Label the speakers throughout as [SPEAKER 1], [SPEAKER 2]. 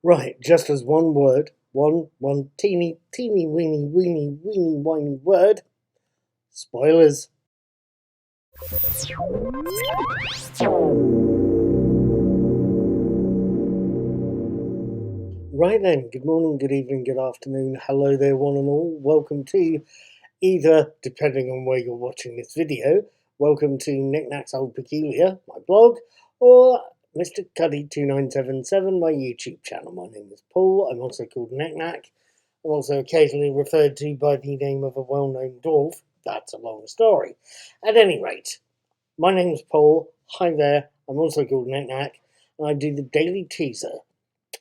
[SPEAKER 1] Right, just as one word, one teeny weeny whiny word. Spoilers. Right then, good morning, good evening, good afternoon. Hello there, one and all. Welcome to either, depending on where you're watching this video, welcome to Knickknacks Old Peculiar, my blog, or Mr. Cuddy2977, my YouTube channel. My name is Paul. I'm also called Knickknack. I'm also occasionally referred to by the name of a well-known dwarf. That's a long story. At any rate, my name is Paul. Hi there. I'm also called Knickknack, and I do the Daily Teaser,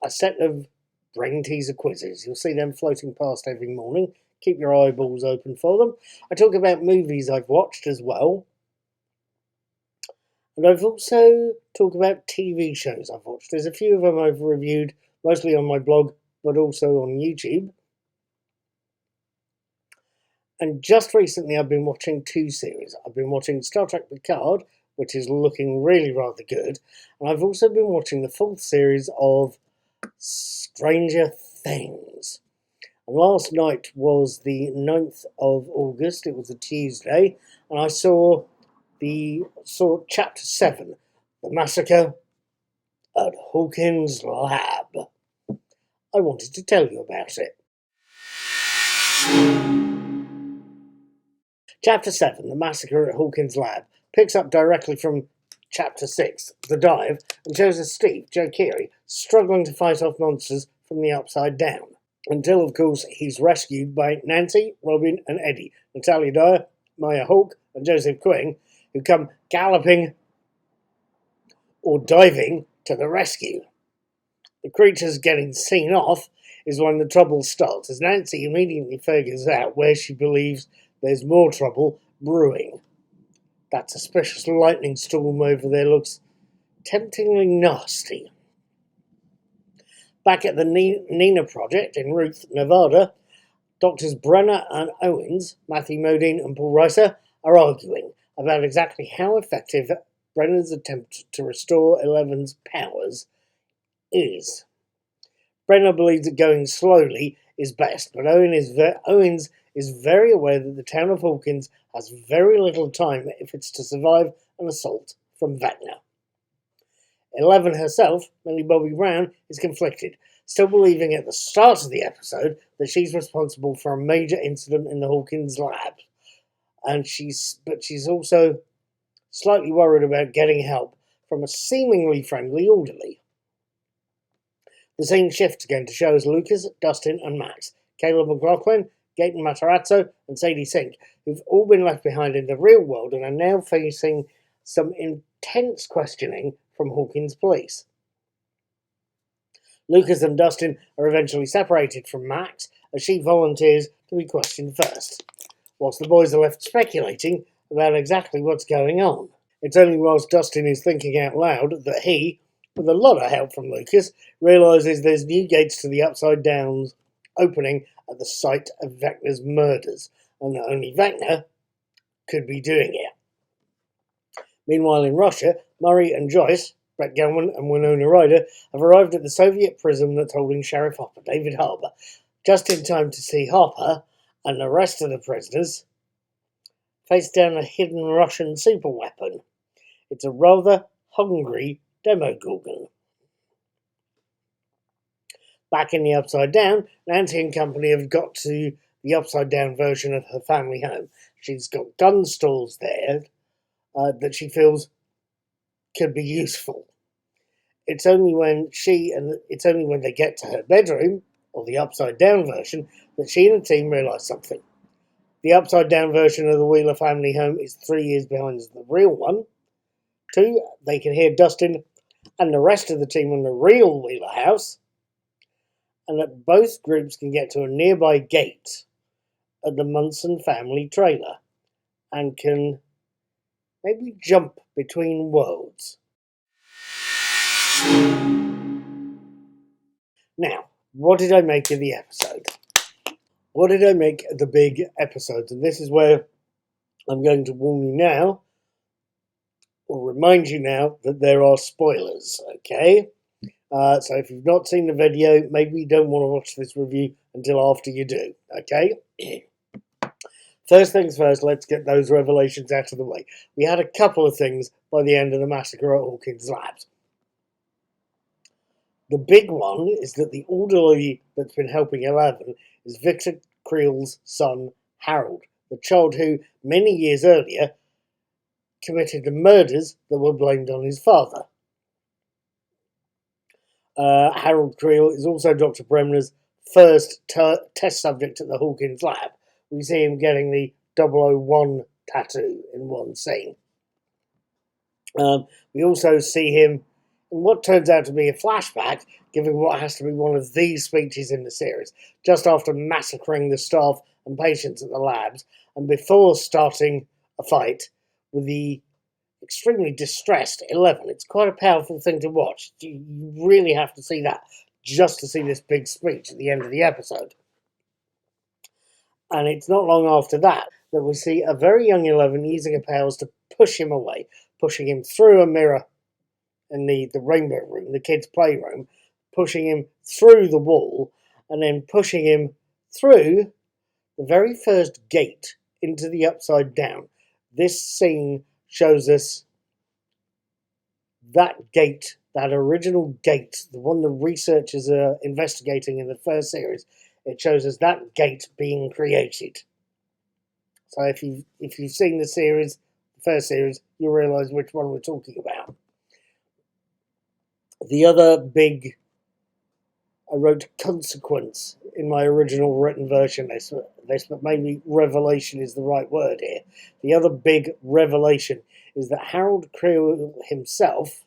[SPEAKER 1] a set of brain teaser quizzes. You'll see them floating past every morning. Keep your eyeballs open for them. I talk about movies I've watched as well. And I've also talked about TV shows I've watched. There's a few of them I've reviewed, mostly on my blog, but also on YouTube. And just recently I've been watching two series. I've been watching Star Trek Picard, which is looking really rather good. And I've also been watching the fourth series of Stranger Things. And last night was the 9th of August. It was a Tuesday. And I saw chapter 7, the Massacre at Hawkins' lab. I wanted to tell you about it. Chapter 7, The Massacre at Hawkins' Lab, picks up directly from Chapter 6, The Dive, and shows us Steve, Joe Keery, struggling to fight off monsters from the upside down. Until, of course, he's rescued by Nancy, Robin, and Eddie, Natalia Dyer, Maya Hawke, and Joseph Quinn, who come galloping or diving to the rescue. The creatures getting seen off is when the trouble starts, as Nancy immediately figures out where she believes there's more trouble brewing. That suspicious lightning storm over there looks temptingly nasty. Back at the Nina Project in Ruth, Nevada, Doctors Brenner and Owens, Matthew Modine and Paul Reiser, are arguing about exactly how effective Brenner's attempt to restore Eleven's powers is. Brenner believes that going slowly is best, but Owens is very aware that the town of Hawkins has very little time if it's to survive an assault from Vecna. Eleven herself, Millie Bobby Brown, is conflicted, still believing at the start of the episode that she's responsible for a major incident in the Hawkins lab, but she's also slightly worried about getting help from a seemingly friendly orderly. The scene shifts again to show us Lucas, Dustin, and Max, Caleb McLaughlin, Gaten Matarazzo, and Sadie Sink, who've all been left behind in the real world and are now facing some intense questioning from Hawkins police. Lucas and Dustin are eventually separated from Max as she volunteers to be questioned first, whilst the boys are left speculating about exactly what's going on. It's only whilst Dustin is thinking out loud that he, with a lot of help from Lucas, realises there's new gates to the Upside Downs opening at the site of Vecna's murders, and that only Vecna could be doing it. Meanwhile in Russia, Murray and Joyce, Brett Gelman and Winona Ryder, have arrived at the Soviet prison that's holding Sheriff Hopper, David Harbour, just in time to see Hopper and the rest of the prisoners face down a hidden Russian superweapon. It's a rather hungry Demogorgon. Back in the Upside Down, Nancy and company have got to the Upside Down version of her family home. She's got gun stalls there that she feels could be useful. It's only when they get to her bedroom, or the Upside Down version, that she and the team realise something. The Upside Down version of the Wheeler family home is 3 years behind the real one. 2, they can hear Dustin and the rest of the team in the real Wheeler house, and that both groups can get to a nearby gate at the Munson family trailer and can maybe jump between worlds. Now, what did I make of the episode? What did I make of the big episodes? And this is where I'm going to warn you now, or remind you now, that there are spoilers, okay? So if you've not seen the video, maybe you don't want to watch this review until after you do, okay? First things first, let's get those revelations out of the way. We had a couple of things by the end of the massacre at Hawkins Labs. The big one is that the orderly that's been helping Eleven is Victor Creel's son, Harold, the child who, many years earlier, committed the murders that were blamed on his father. Harold Creel is also Dr. Bremner's first test subject at the Hawkins lab. We see him getting the 001 tattoo in one scene. We also see him in what turns out to be a flashback, giving what has to be one of these speeches in the series, just after massacring the staff and patients at the labs, and before starting a fight with the extremely distressed 11. It's quite a powerful thing to watch. You really have to see that just to see this big speech at the end of the episode. And it's not long after that that we see a very young 11 using her powers to push him away, pushing him through a mirror in the rainbow room, the kids' playroom, pushing him through the wall, and then pushing him through the very first gate into the Upside Down. This scene shows us that gate, that original gate, the one the researchers are investigating in the first series. It shows us that gate being created. So if you've seen the series, the first series, you'll realise which one we're talking about. The other big, I wrote consequence in my original written version of this, but maybe revelation is the right word here. The other big revelation is that Harold Creel himself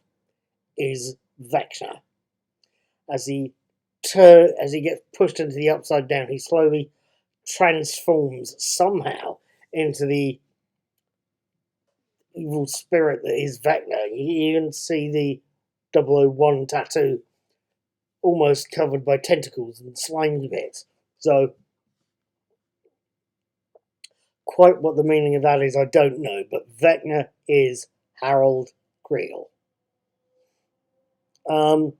[SPEAKER 1] is Vecna. As he gets pushed into the Upside Down, he slowly transforms somehow into the evil spirit that is Vecna. You even see the 001 tattoo almost covered by tentacles and slimy bits. So, quite what the meaning of that is, I don't know, but Vecna is Harold Creel. And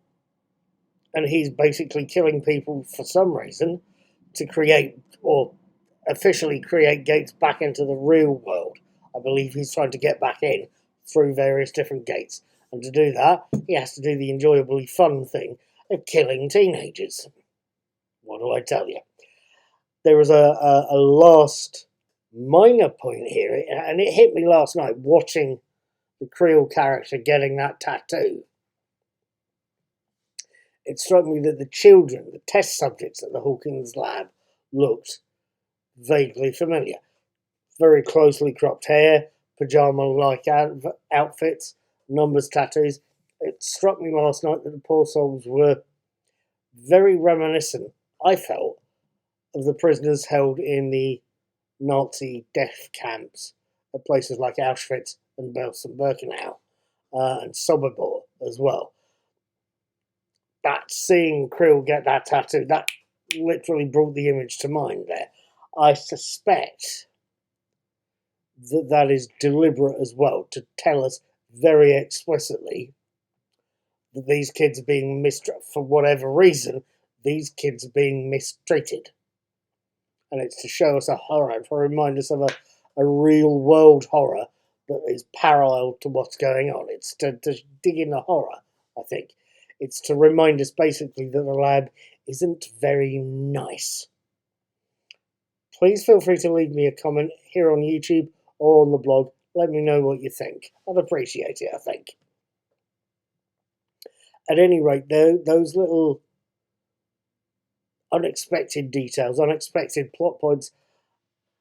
[SPEAKER 1] he's basically killing people for some reason to create, or officially create, gates back into the real world. I believe he's trying to get back in through various different gates. And to do that, he has to do the enjoyably fun thing of killing teenagers. What do I tell you? There was a last minor point here, and it hit me last night watching the Creel character getting that tattoo. It struck me that the children, the test subjects at the Hawkins lab, looked vaguely familiar. Very closely cropped hair, pajama-like outfits, numbers tattoos. It struck me last night that the poor souls were very reminiscent, I felt, of the prisoners held in the Nazi death camps at places like Auschwitz and Belsen-Birkenau and Sobibor as well. That seeing Creel get that tattoo, that literally brought the image to mind there. I suspect that is deliberate as well, to tell us very explicitly that these kids are being mistreated, for whatever reason, these kids are being mistreated. And it's to show us a horror, to remind us of a real world horror that is parallel to what's going on. It's to dig in the horror, I think. It's to remind us basically that the lab isn't very nice. Please feel free to leave me a comment here on YouTube or on the blog. Let me know what you think. I'd appreciate it, I think. At any rate, though, those little unexpected details, unexpected plot points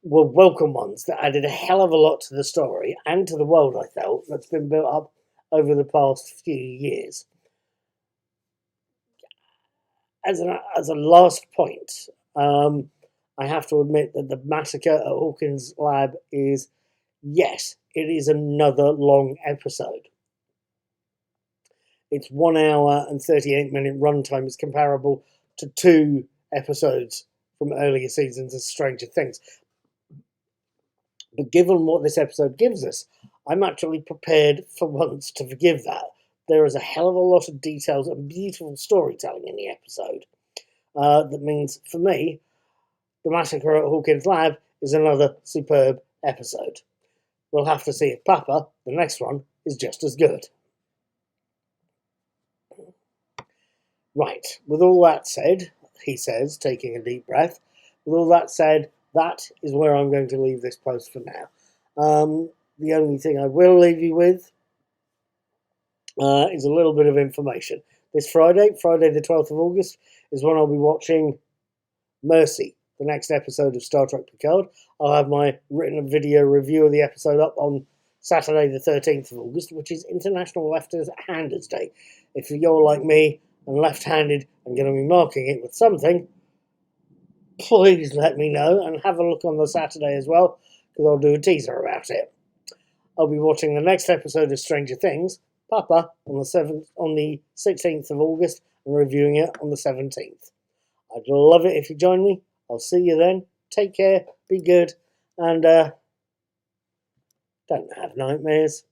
[SPEAKER 1] were welcome ones that added a hell of a lot to the story and to the world, I felt, that's been built up over the past few years. As a last point, I have to admit that the massacre at Hawkins lab is, yes, it is another long episode. Its 1 hour and 38-minute runtime is comparable to 2 episodes from earlier seasons of Stranger Things. But given what this episode gives us, I'm actually prepared for once to forgive that. there is a hell of a lot of details and beautiful storytelling in the episode. That means, for me, The Massacre at Hawkins' Lab is another superb episode. We'll have to see if Papa, the next one, is just as good. Right, with all that said, he says, taking a deep breath, with all that said, that is where I'm going to leave this post for now. The only thing I will leave you with is a little bit of information. This Friday the 12th of August, is when I'll be watching Mercy, the next episode of Star Trek Picard. I'll have my written video review of the episode up on Saturday the 13th of August, which is International Left-Handers Day. If you're like me and left-handed and going to be marking it with something, please let me know and have a look on the Saturday as well, because I'll do a teaser about it. I'll be watching the next episode of Stranger Things, Papa, on the 16th of August, and reviewing it on the 17th. I'd love it if you join me. I'll see you then. Take care, be good, and don't have nightmares.